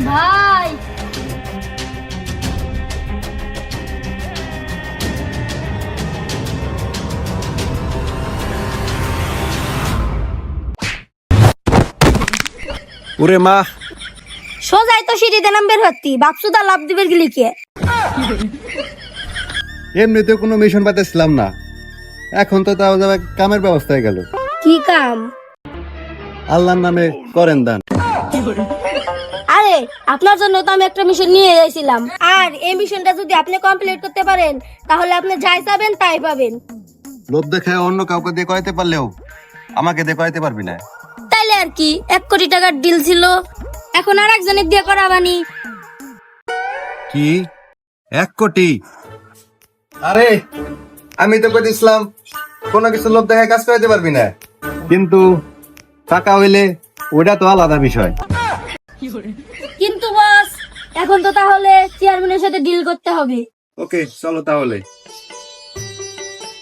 ভাই ওরে মা, সোজাই তো সিঁড়িতে নামবের হত্তি বাপসুদা লাভ দিবের গিলি কে? এমনিতে কোনো মিশন পাতেছিলাম না, এখন তো তাও যাবে কামের ব্যবস্থা হয়ে গেল। কি কাম? আল্লাহর নামে করেন দান। আরে আপনার জন্য তো আমি একটা মিশন নিয়ে যাইছিলাম, আর এই মিশনটা যদি আপনি কমপ্লিট করতে পারেন তাহলে আপনি যাই চাবেন তাই পাবেন। লোভ দেখায় অন্য কাউকে দিয়ে করাইতে পারলেও আমাকে দিয়ে করাইতে পারবি না। তাইলে আর কি, 1 কোটি টাকার ডিল ছিল, এখন আর একজনের দিয়ে করাবানি। কি 1 কোটি? আরে আমি তো কইছিলাম কোনো কিছু লোভ দেখায় কাজ করাইতে পারবি না, কিন্তু টাকা হইলে ওটা তো আলাদা বিষয়। কিন্তু বস, এখন তো তাহলে চেয়ারম্যানের সাথে ডিল করতে হবে। ওকে চলো তাহলে।